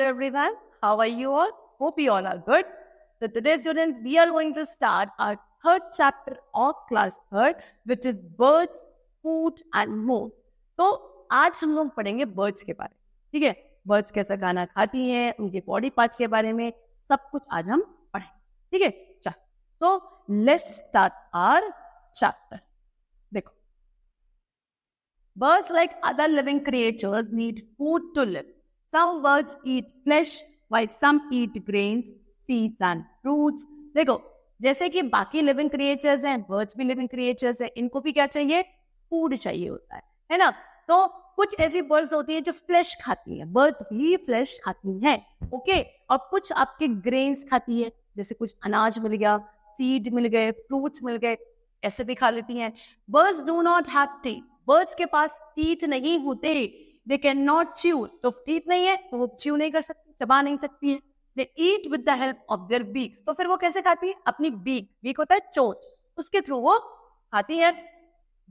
everyone. How are you all? Hope you all are good. So today, students, we are going to start our third chapter of class third, which is birds, food and more. तो आज हम लोग पढ़ेंगे birds के बारे में, ठीक है? Birds कैसा खाना खाती हैं, उनके body parts के बारे में सब कुछ आज हम पढ़ेंगे, ठीक है? चल, so let's start our chapter. देखो, birds like other living creatures need food to live. Some birds eat flesh while some eat grains, seeds and fruits. देखो, जैसे कि बाकी लिविंग क्रिएचर्स हैं, बर्ड्स भी लिविंग क्रिएचर्स हैं, इनको भी क्या चाहिए? फूड चाहिए होता है ना? तो कुछ ऐसी बर्ड्स होती हैं जो फ्लैश खाती हैं, बर्ड्स भी फ्लैश खाती हैं, ओके? और कुछ आपके ग्रेन्स खाती है, जैसे कुछ अनाज मिल गया, सीड मिल गए, फ्रूट्स मिल गए, ऐसे भी खा लेती हैं. Birds do not have teeth. Birds के पास टीथ नहीं होते. They can not chew. तो टीथ नहीं है तो वो च्यू नहीं कर सकती, चबा नहीं सकती है. They eat with the help of their beaks. तो फिर वो कैसे खाती है? अपनी बीक होता है चोंच, उसके थ्रू वो खाती है.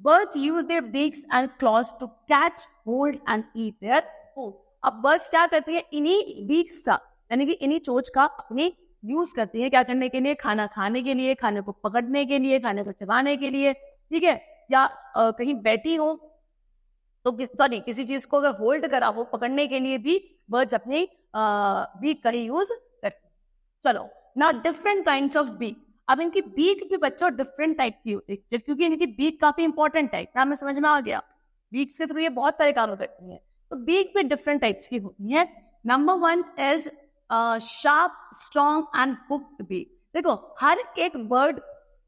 Birds use their beaks and claws to catch, hold and eat their food. अब बर्ड्स क्या करती है? इन्हीं बीक्स का, यानी कि इन्हीं चोंच का अपनी यूज करती है क्या करने के लिए? खाना खाने के लिए, खाने को पकड़ने के लिए, खाने को चबाने के लिए, ठीक है? या कहीं बैठी हो तो किसी चीज को अगर होल्ड करा हो पकड़ने के लिए भी बर्ड्स अपनी बीक का ही यूज करती. चलो, now different kinds of beak. अब इनकी बीक भी बच्चों डिफरेंट टाइप की होती है, क्योंकि इनकी बीक काफी इंपॉर्टेंट है. क्या हमें समझ में आ गया? बीक के थ्रू ये बहुत सारे काम करती है. तो बीक भी डिफरेंट टाइप्स की होती है. Number 1 is sharp, strong and hooked beak. देखो, हर एक बर्ड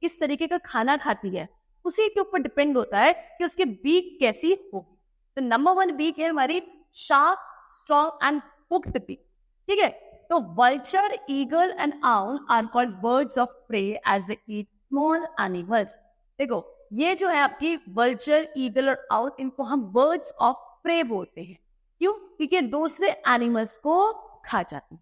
किस तरीके का खाना खाती है उसी के ऊपर डिपेंड होता है कि उसकी बीक कैसी होगी. तो नंबर 1 बीक है हमारी sharp, strong and hooked beak, ठीक है? तो vulture, eagle and owl are called birds of prey as they eat small animals. देखो, ये जो है आपकी वल्चर, ईगल और आउल, इनको हम बर्ड्स ऑफ प्रे बोलते हैं. क्यों? क्योंकि दूसरे एनिमल्स को खा जाती हैं.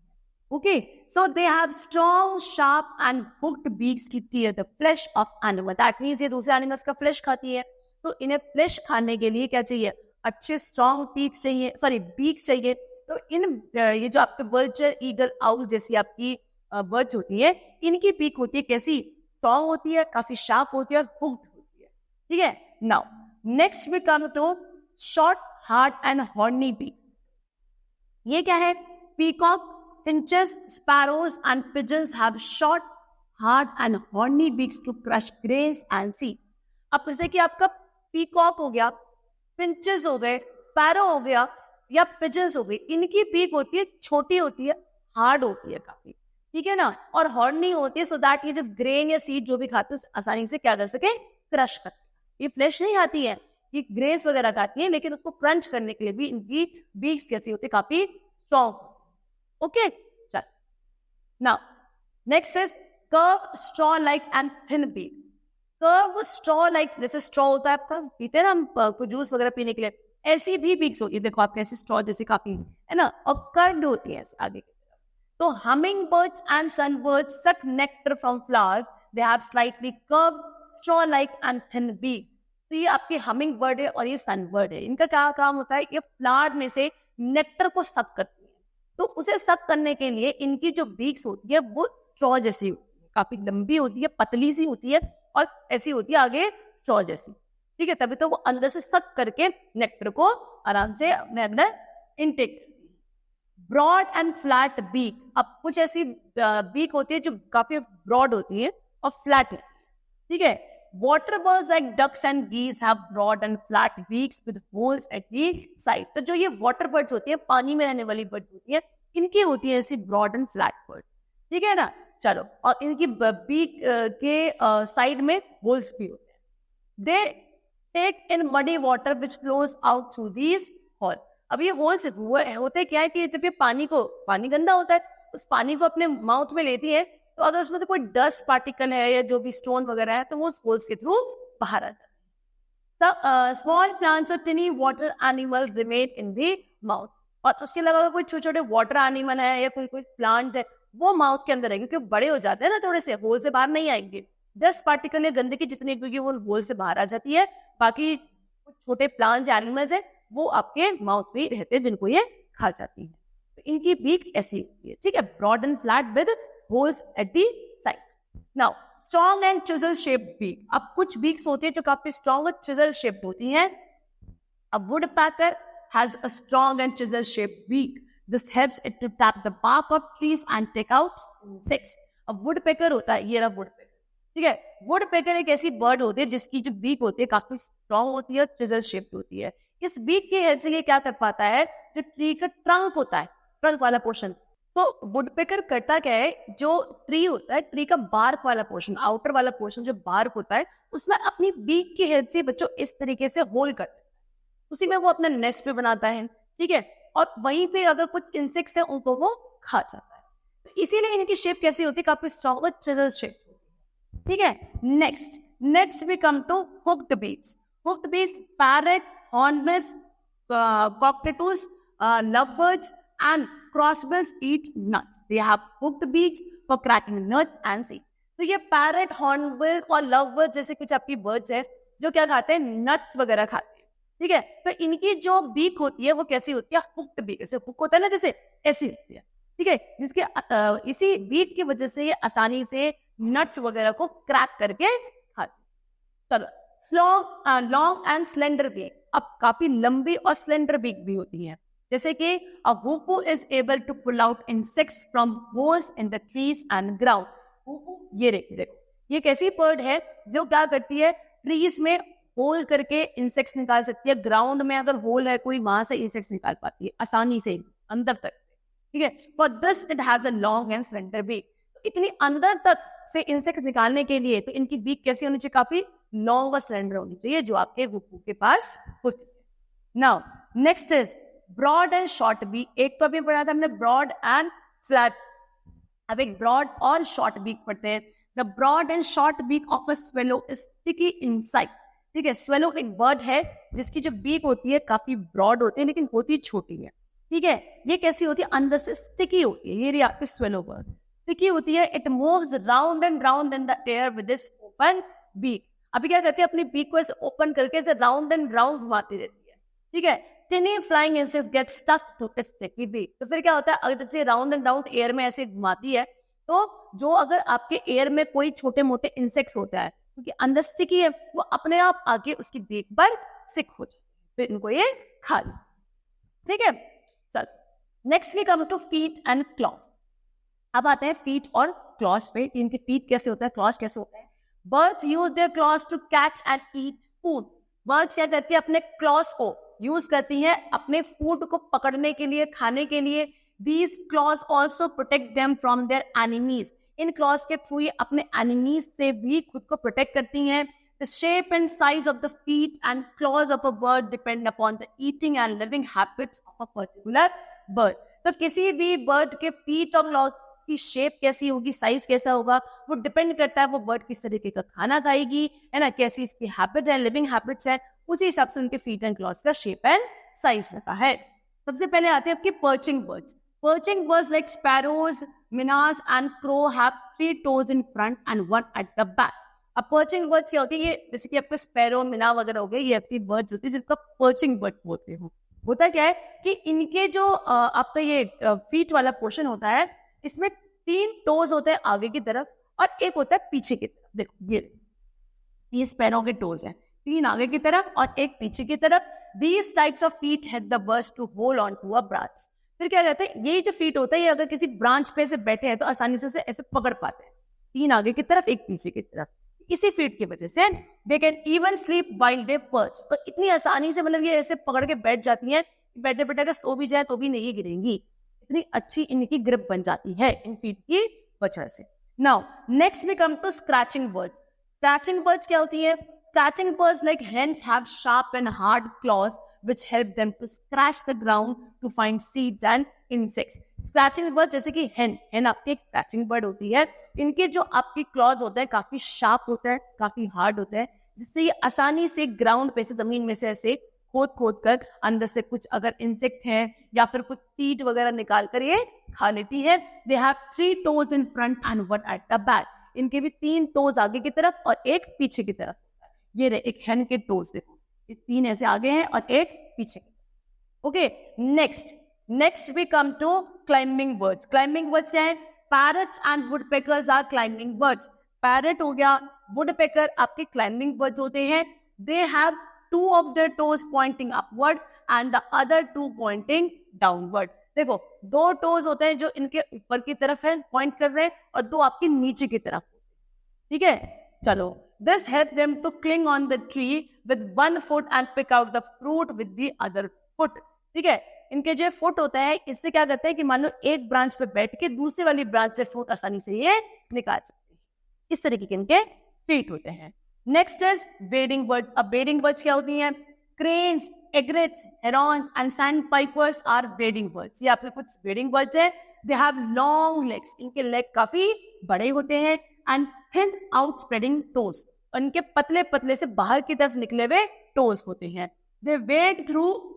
Okay, so they have strong, sharp and hooked beaks to tear the flesh of animal. That means ये दूसरे animals का flesh खाती है. तो इन्हें flesh खाने के लिए क्या चाहिए? अच्छे strong teeth चाहिए, beak चाहिए. तो ये जो आपके vulture, eagle, owl जैसी आपकी birds होती है, इनकी beak होती है कैसी? Strong होती है, काफी sharp होती है और hooked होती है, ठीक है? Now, next we come to short, hard and horny beaks. ये क्या है? Peacock, finches, sparrows and pigeons have short, hard and horny beaks to crush grains and seeds. अब जैसे कि आपका पीकॉक हो गया, फिंचेस हो गए, स्पैरो हो गया या पिजन्स हो गई, इनकी बीक होती है छोटी होती है, हार्ड होती है काफी, ठीक है ना? और हॉर्नी होती है सो दैट ये जो ग्रेन या सीड जो भी खाते हैं आसानी से क्या कर सके? क्रश कर. ये फ्लैश नहीं खाती है, ये ग्रेन्स वगैरह खाती है, लेकिन उसको क्रंच करने के लिए भी इनकी बीक्स कैसी होती है? काफी स्ट्रॉन्ग. Okay, चल. Now, next is curved, straw-like and thin beaks. Curved, straw-like, जैसे straw होता है आपका, पीते हैं ना हम कुछ जूस वगैरह पीने के लिए, ऐसी भी beaks होती है. देखो आपके ऐसी straw जैसी काफी है ना, और curved होती है आगे की तरफ. तो hummingbirds and sunbirds suck nectar from flowers. They have slightly curved, straw-like and thin beaks. तो ये आपके hummingbird है और ये sunbird है. इनका क्या काम होता है? ये फ्लावर में से नेक्टर को सक करते हैं. तो उसे सक करने के लिए इनकी जो बीक्स होती है वो स्ट्रॉ जैसी होती है, काफी लंबी होती है, पतली सी होती है और ऐसी होती है आगे स्ट्रॉ जैसी, ठीक है? तभी तो वो अंदर से सक करके नेक्टर को आराम से अपने अंदर इनटेक करती है. Broad and flat beak. अब कुछ ऐसी बीक होती है जो काफी ब्रॉड होती है और फ्लैट है, ठीक है? Water birds like ducks and geese have broad and flat beaks with holes at the side. तो जो ये water birds होती है, पानी में रहने वाली birds होती है, इनकी होती है ऐसी broad and flat birds, ठीक है ना? चलो, और इनकी beak के साइड में holes भी होते हैं. They take in muddy water which flows out through these holes. अब ये holes होते क्या है कि जब ये पानी गंदा होता है, उस पानी को अपने माउथ में लेती है, तो अगर उसमें से कोई डस्ट पार्टिकल है या जो भी स्टोन वगैरह है तो वो होल्स के थ्रू बाहर आ जाता है. स्मॉल प्लांट्स और टिनी water animal remain in the mouth. और उसके अलावा कोई छोटे छोटे वाटर एनिमल है या कोई प्लांट है वो माउथ के अंदर रहेंगे, क्योंकि बड़े हो जाते हैं ना थोड़े से, होल से बाहर नहीं आएंगे. डस्ट पार्टिकल या गंदगी जितनी क्योंकि वो होल से बाहर आ जाती है. बाकी छोटे प्लांट्स एनिमल्स है वो आपके माउथ में रहते हैं जिनको ये खा जाती है. तो इनकी बीक ऐसी होती है, ठीक है, broad and flat with holes at the side. Now strong and chisel shaped beak. अब कुछ बीक्स होती है जो काफी स्ट्रॉन्ग और चिजल शेप्ड होती हैं. A woodpecker has a strong and chisel-shaped beak. This helps it to tap the bark of trees and take out insects. अब woodpecker होता है, ये रहा woodpecker, ठीक है. woodpecker एक ऐसी बर्ड होती है जिसकी जो बीक होती है काफी स्ट्रॉन्ग होती है, चिजल शेप्ड होती है. इस बीक की हेल्प से ये क्या कर पाता है, जो ट्री का ट्रंक होता है, ट्रंक वाला पोर्शन, तो वुडपेकर करता क्या है, जो ट्री होता है, ट्री का बार्क वाला पोर्शन, आउटर वाला पोर्शन जो बार्क होता है, उसमें अपनी बीक की हेल्प से बच्चों इस तरीके से होल करता है, उसी में वो अपना नेस्ट भी बनाता है, ठीक है. और वहीं पे अगर कुछ इंसेक्ट्स हैं उनको वो खा जाता है. तो इसीलिए इनकी शेप कैसी होती है, काफी स्ट्रॉन्ग और चिजल शेप होती है, ठीक है. Next we come to hooked beaks. Hooked beaks, parrot, hornbills, cockatoos, lovebirds and crossbills eat nuts. They have hooked beaks for cracking nuts and seeds. तो ये पैरट, हॉर्नबिल और लवबर्ड जैसे कुछ आपकी बर्ड्स है जो क्या खाते हैं, नट्स वगैरह खाते हैं, ठीक है. तो इनकी जो बीक होती है वो कैसी होती है, हुक्ड बीक. ऐसे हुक होता है ना, जैसे ऐसी होती है, ठीक है, जिसके इसी बीक की वजह से ये आसानी से नट्स वगैरह को क्रैक करके खाते. चलो, लॉन्ग एंड स्लेंडर बीक. अब काफी लंबी और स्लेंडर बीक भी होती है, जैसे कि a hoopoe is able to pull out insects from holes in the trees and ground. ये देखो, ये कैसी बर्ड है जो क्या करती है, ट्रीज में होल करके इंसेक्ट्स निकाल सकती है. ग्राउंड में अगर होल है कोई, वहां से इंसेक्ट्स निकाल पाती है आसानी से अंदर तक, ठीक है. For this it has a long and slender beak. इतनी अंदर तक से इंसेक्ट निकालने के लिए तो इनकी बीक कैसी होनी चाहिए, काफी लॉन्ग और स्लेंडर होनी चाहिए, जो आपके हुपू के पास होती है. Now next is broad and short beak. एक तो अभी पढ़ा था हमने ब्रॉड एंड फ्लैट, अब एक ब्रॉड और शॉर्ट बीक पढ़ते हैं. The broad and short beak of a swallow is sticky inside. ठीक है, स्वेलो एक बर्ड है जिसकी जो बीक होती है काफी ब्रॉड होती है लेकिन होती छोटी है, ठीक है. ये कैसी होती है, अंदर से स्टिकी होती है. ये रही आपकी स्वेलो बर्ड, स्टिकी होती है. It moves round and round in the air with its open beak. अभी क्या करती है, अपनी बीक को ऐसे ओपन करके ऐसे राउंड एंड राउंड घुमाती रहती है, ठीक है. Tiny flying insects get stuck to its sticky beak. तो फिर क्या होता है, अगर जैसे राउंड एंड राउंड एयर में ऐसे घुमाती है तो जो अगर आपके एयर में कोई छोटे मोटे इंसेक्ट्स होता है क्योंकि अंदर स्टिकी है, वो अपने आप आके उसकी बीक पर स्टिक हो जाए, फिर इनको ये खा ले, ठीक है. चल next we come to feet and claws. अब आते हैं फीट और क्लॉज पे. इनके फीट कैसे होता है, क्लॉज कैसे होता है. Birds use their claws to catch and eat food. Birds क्या करती है, अपने क्लॉज को यूज करती है अपने फूड को पकड़ने के लिए, खाने के लिए. These claws also protect them from their enemies. In clause के थ्रू ये अपने एनिमीज से भी खुद को प्रोटेक्ट करती हैं. The shape and size of the feet and claws of a bird depend upon the eating and living habits of a particular bird. तो किसी भी बर्ड के फीट और क्लॉज की शेप कैसी होगी, साइज कैसा होगा, वो डिपेंड करता है वो बर्ड किस तरीके का खाना खाएगी, है ना, कैसी इसकी हैबिट है, लिविंग हैबिट्स है, उसी हिसाब से उनके फीट एंड क्लॉज का शेप एंड साइज रहता है. सबसे पहले आते हैं आपके perching birds. Perching birds like sparrows, minnows and crow have 3 toes in front and 1 at the back. अब perching birds क्या होती है, ये जैसे कि आपके स्पैरो, मिना वगैरह हो गए, ये आपकी बर्ड्स होती है जिनका perching bird बोलते हो. होता क्या है कि इनके जो आपका ये फीट वाला पोर्शन होता है, इसमें 3 टोज होते हैं आगे की तरफ और एक होता है पीछे की तरफ. देखो ये स्पैरो के टोज हैं, 3 आगे की तरफ और एक पीछे की तरफ. These types of feet help the birds to hold on to a branch. फिर क्या कहते हैं, ये जो फीट होता है ये अगर किसी ब्रांच पे से बैठे हैं तो आसानी से ऐसे पकड़ पाते हैं, 3 आगे की तरफ एक पीछे की तरफ. इसी फीट की वजह से they can even sleep while they perch. तो इतनी आसानी से मतलब ये ऐसे पकड़ के बैठ जाती हैं, बैठे बैठे अगर सो भी जाए तो भी नहीं गिरेंगी, इतनी अच्छी इनकी ग्रिप बन जाती है इन फीट की वजह से. Now next we come to scratching birds. Scratching birds क्या होती है, scratching birds like hens have sharp and hard claws which help them to scratch the ground to find seeds and insects. Scratching bird जैसे कि hen आपकी एक scratching bird होती है. इनके जो आपकी क्लॉज होता है काफी शार्प होता है, काफी हार्ड होता है, जिससे ये आसानी से ग्राउंड पे से, जमीन में से ऐसे खोद कर अंदर से कुछ अगर इंसेक्ट है या फिर कुछ सीड वगैरह निकाल कर ये खा लेती है. They have 3 toes in front and 1 at the back. इनके भी 3 टोज आगे की तरफ और एक पीछे की तरफ. ये रहे एक hen के टोज, देखो 3 ऐसे आगे हैं और एक पीछे. Okay next next we come to climbing birds. Climbing birds क्या है? Parrots and woodpeckers are climbing birds. Parrot हो गया, वुडपेकर आपके क्लाइंबिंग बर्ड्स होते हैं. They have 2 of their toes pointing upward and the other 2 pointing downward. देखो 2 toes होते हैं जो इनके ऊपर की तरफ है, पॉइंट कर रहे हैं, और 2 आपकी नीचे की तरफ. ठीक है, चलो. This help them to cling on the tree with 1 foot and pick out the fruit with the other foot. ठीक है, इनके जो फुट होता है, इससे क्या करते हैं कि मान लो एक ब्रांच पे बैठ के दूसरी वाली ब्रांच से फ्रूट आसानी से ये निकाल सकते हैं. इस तरीके के इनके फीट होते हैं. Next is wading bird. अब वेडिंग बर्ड्स क्या होती हैं? Cranes, egrets, herons and sandpipers are wading birds. ये आपके कुछ वेडिंग बर्ड्स हैं. They have long legs. इनके लेग काफी बड़े होते हैं. And thin out spreading toes. इनके पतले पतले से बाहर की तरफ निकले हुए टोज होते हैं. They wade through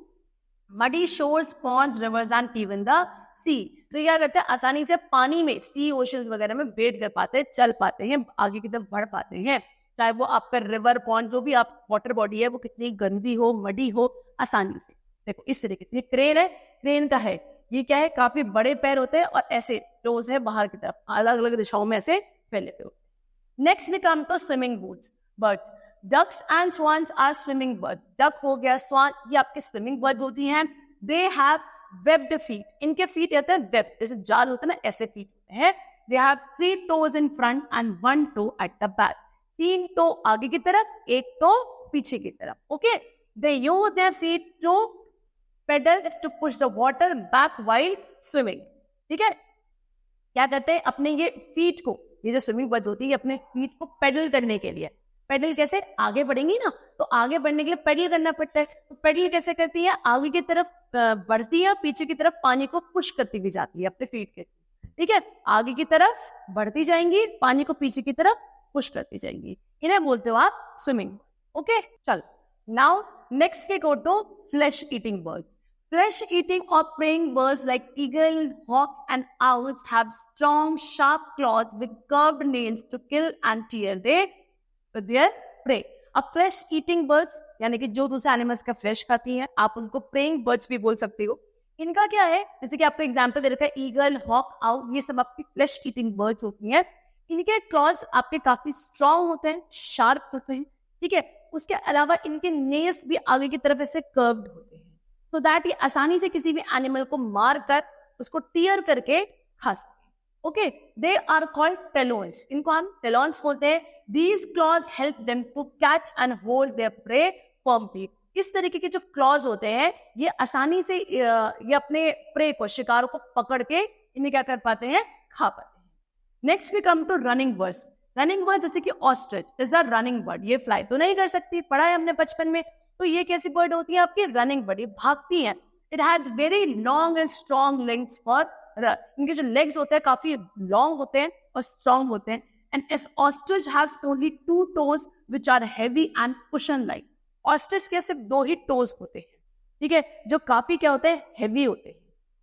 muddy shores, ponds, rivers and even the sea. तो क्या करते हैं? आसानी से पानी में, सी, ओशंस वगैरह में वेड कर पाते हैं, चल पाते हैं, आगे की तरफ बढ़ पाते हैं. चाहे वो आपका रिवर, पॉन्ड, जो भी आप वाटर बॉडी है, वो कितनी गंदी हो, मडी हो, आसानी से. देखो इस तरीके से. क्रेन है, क्रेन का है, ये क्या है? काफी बड़े पैर होते हैं और ऐसे टोज है बाहर की तरफ, अलग अलग दिशाओं में ऐसे फैले हुए. Next we come to swimming birds. Ducks and swans are swimming birds. Duck हो गया, स्वान, ये आपके स्विमिंग बर्ड होती हैं. They have webbed feet. इनके फीट रहते हैं वेब, जैसे जाल होता है ना, ऐसे फीट होते हैं. They have 3 toes in front and 1 toe at the back. 3 toe आगे की तरफ, 1 toe पीछे की तरफ. Okay, they use their feet to paddle to push the water back while swimming. ठीक है, क्या करते हैं? अपने ये फीट को, ये जो स्विमिंग बर्ड्स होती है, अपने फीट को पेडल करने के लिए. पेडल कैसे? आगे बढ़ेंगी ना, तो आगे बढ़ने के लिए पेडल करना पड़ता है. तो पेडल कैसे करती है? आगे की तरफ बढ़ती है, पीछे की तरफ पानी को पुश करती हुई जाती है अपने फीट के. ठीक है, आगे की तरफ बढ़ती जाएंगी, पानी को पीछे की तरफ पुश करती जाएंगी. इन्हें बोलते हो आप स्विमिंग. ओके, चल. Now next we go to flesh eating birds. Flesh eating or preying birds like eagle, hawk and owls have strong, sharp claws with curved nails to kill and tear their prey. अब flesh eating birds यानी कि जो दूसरे animals का flash खाती हैं, आप उनको preying birds भी बोल सकते हो. इनका क्या है? जैसे कि आपको एग्जांपल दे रखा है, ईगल, हॉक, आउल, ये सब आपकी फ्लैश ईटिंग बर्ड्स होती हैं. इनके क्लॉज आपके काफी स्ट्रॉन्ग होते हैं, शार्प होते हैं. ठीक है, उसके अलावा इनके नेल्स भी आगे की तरफ ऐसे कर्व्ड होते हैं, so that ये आसानी से किसी भी एनिमल को मार कर उसको टीयर करके खा सके. Okay, they are called talons. इनको हम टेलोन्स बोलते हैं. These claws help them to catch and hold their prey firmly. इस तरीके के जो क्लॉज होते हैं, ये आसानी से ये अपने प्रे को, शिकार को पकड़ के इन्हें क्या कर पाते हैं? खा पाते हैं. Next we come to running birds. Running bird जैसे कि ostrich is a running bird. ये फ्लाई तो नहीं कर सकती, पढ़ा है हमने बचपन में. तो ये कैसी बर्ड होती है? आपकी रनिंग बर्ड, भागती है. It has very long and strong legs for run. इनके जो लेग्स होते हैं काफी लॉन्ग होते हैं और स्ट्रॉन्ग होते हैं. And as ostrich has only 2 toes which are heavy and cushion like. Ostrich के सिर्फ 2 ही टोज होते हैं. ठीक है, जो काफी क्या होते हैं? हेवी होते हैं.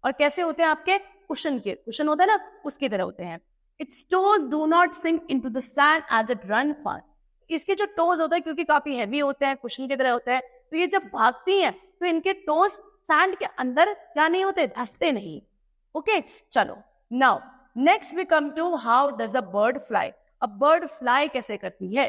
और कैसे होते हैं? आपके कुशन के, कुशन होता है ना, उसकी तरह होते हैं. Its toes do not sink into the sand as it run fast. इसके जो टोज होते हैं, क्योंकि काफी हैवी होते हैं, कुशन की तरह होते हैं, तो ये जब भागती हैं तो इनके टोज सैंड के अंदर क्या नहीं होते? धंसते नहीं. ओके, चलो. Now next we come to how does a bird fly. A bird fly कैसे करती है?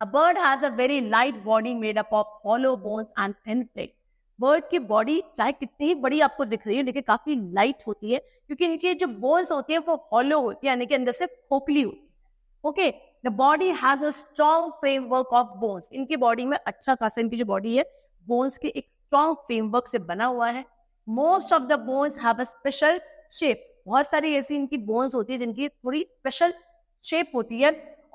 A bird has a very light body made up of hollow bones and thin plate. Bird की बॉडी चाहे कितनी ही बड़ी आपको दिख रही है, लेकिन काफी लाइट होती है, क्योंकि इनके जो बोन्स होती है वो हॉलो होती है, यानी कि अंदर से खोखली होती है. Okay, The body has a strong framework of bones. इनकी बॉडी में अच्छा खासा, इनकी जो बॉडी है बोन्स के एक स्ट्रॉन्ग फ्रेमवर्क से बना हुआ है. Most of the bones have a special shape. बहुत सारी ऐसी इनकी बोन्स होती है जिनकी थोड़ी स्पेशल शेप होती है.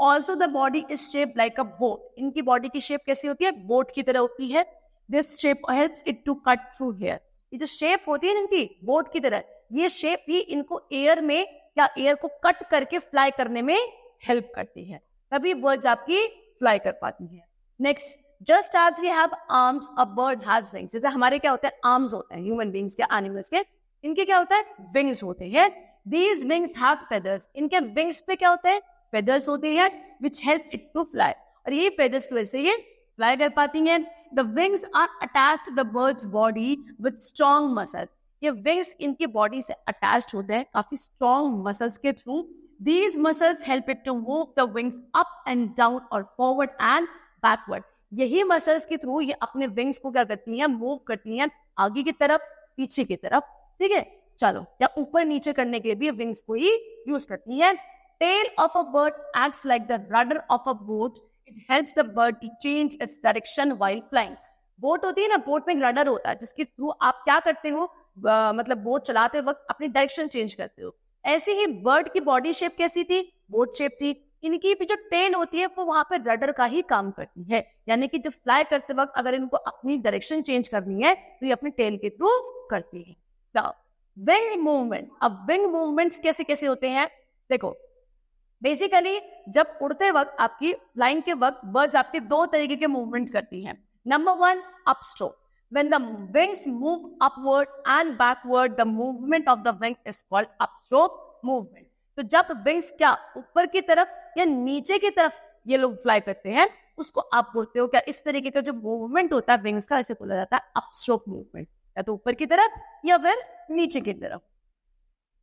Also the body is shaped like a boat. इनकी बॉडी की शेप कैसी होती है? बोट की तरह होती है. This shape helps it to cut through hair. ये जो शेप होती है इनकी बोट की तरह, ये शेप ही इनको एयर में या एयर को कट करके फ्लाई करने में हेल्प करती है. तभी बर्ड्स आपकी फ्लाई कर पाती हैं. Next, just as we have arms, a bird has wings. जैसे हमारे क्या होते हैं? आर्म्स होते हैं ह्यूमन बींग्स के, एनिमल्स के. इनके क्या होता है? विंग्स होते हैं. These wings have feathers. इनके विंग्स पे क्या होते हैं? फेदर्स होते हैं which help it to fly. और ये फेदर्स की वजह से ये फ्लाई कर पाती हैं. The wings are attached to the bird's body with strong muscles. ये विंग्स इनकी बॉडी से अटैच्ड होते हैं काफी स्ट्रॉन्ग मसल्स के through. These muscles help it to move the wings up and down or forward and backward. यही muscles के through ये अपने विंग्स को क्या करती हैं, मूव करती हैं आगे की तरफ, पीछे की तरफ. ठीक है, चलो, या ऊपर नीचे करने के लिए भी विंग्स को ही यूज करती हैं. Tail of a bird acts like the rudder of a boat. It helps the bird to change its direction while flying. Boat होती है ना, बोट में रडर होता है जिसके थ्रू आप क्या करते हो, मतलब बोट चलाते वक्त अपनी डायरेक्शन चेंज करते हो. ऐसे ही बर्ड की बॉडी शेप कैसी थी, बोट शेप थी. इनकी भी जो टेल होती है वो वहां पे रडर का ही काम करती है, यानी कि जब फ्लाई करते वक्त अगर इनको अपनी डायरेक्शन चेंज करनी है तो ये अपनी टेल के थ्रू करती है. Wing movement. अब विंग मूवमेंट्स कैसे कैसे होते हैं, देखो. बेसिकली जब उड़ते वक्त आपकी फ्लाइंग के वक्त बर्ड्स आपके दो तरीके के मूवमेंट्स करती हैं. Number 1, upstroke. When the wings move upward and backward, the movement of the wing is called upstroke movement. तो जब विंग्स क्या ऊपर की तरफ या नीचे की तरफ ये लोग फ्लाई करते हैं, उसको आप बोलते हो क्या, इस तरीके का जो मूवमेंट होता है विंग्स का, इसे बोला जाता है अपस्ट्रोक मूवमेंट. या तो ऊपर की तरफ या फिर नीचे की तरफ.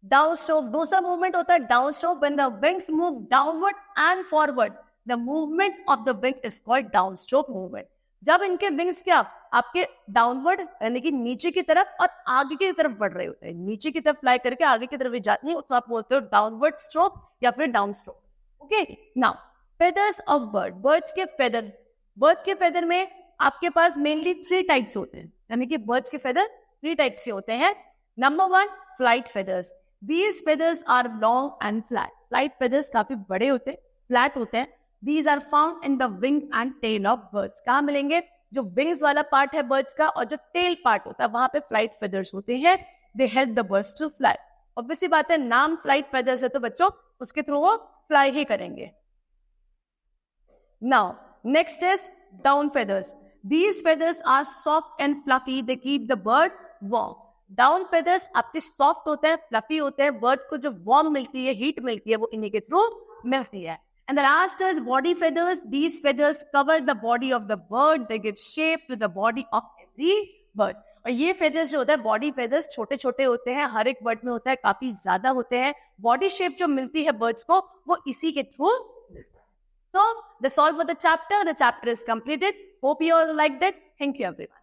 डाउनस्ट्रोक दूसरा मूवमेंट होता है डाउनस्ट्रोक. When the wings move downward and forward, the movement of the wing is called downstroke movement. जब इनके विंग्स क्या आपके डाउनवर्ड यानी कि नीचे की तरफ और आगे की तरफ बढ़ रहे होते हैं, नीचे की तरफ फ्लाई करके आगे की तरफ जाती है, उसको आप बोलते हो डाउनवर्ड स्ट्रोक या फिर down stroke. Okay, now feathers of bird. Birds के फेदर. बर्ड्स के फेदर में आपके पास मेनली 3 टाइप्स होते हैं, यानी कि बर्ड्स के फेदर 3 टाइप्स के होते हैं. Number 1, flight feathers. These feathers are long and flat. Flight feathers काफी बड़े होते हैं, फ्लैट होते हैं. These are found in the wings and tail of birds. कहाँ मिलेंगे, जो विंग्स वाला पार्ट है बर्ड्स का और जो टेल पार्ट होता है वहां पे फ्लाइट फेदर्स होते हैं. They help the birds to fly. Obviously बात है, नाम फ्लाइट फेदर्स है तो बच्चों उसके थ्रू वो फ्लाई ही करेंगे. Now next is down feathers. These feathers are soft and fluffy. They keep the bird warm. Down feathers आपके सॉफ्ट होते हैं, फ्लफी होते हैं. बर्ड को जो वार्म मिलती है, हीट मिलती है, वो इन्हीं के थ्रू मिलती है. And the last is body feathers. These feathers cover the body of the bird. They give shape to the body of every bird. और ये feathers जो होता है, body feathers छोटे छोटे होते हैं, हर एक bird में होता है, काफी ज्यादा होते हैं. Body shape जो मिलती है birds को, वो इसी के through. So that's all for the chapter. The chapter is completed. Hope you all liked it. Thank you everyone.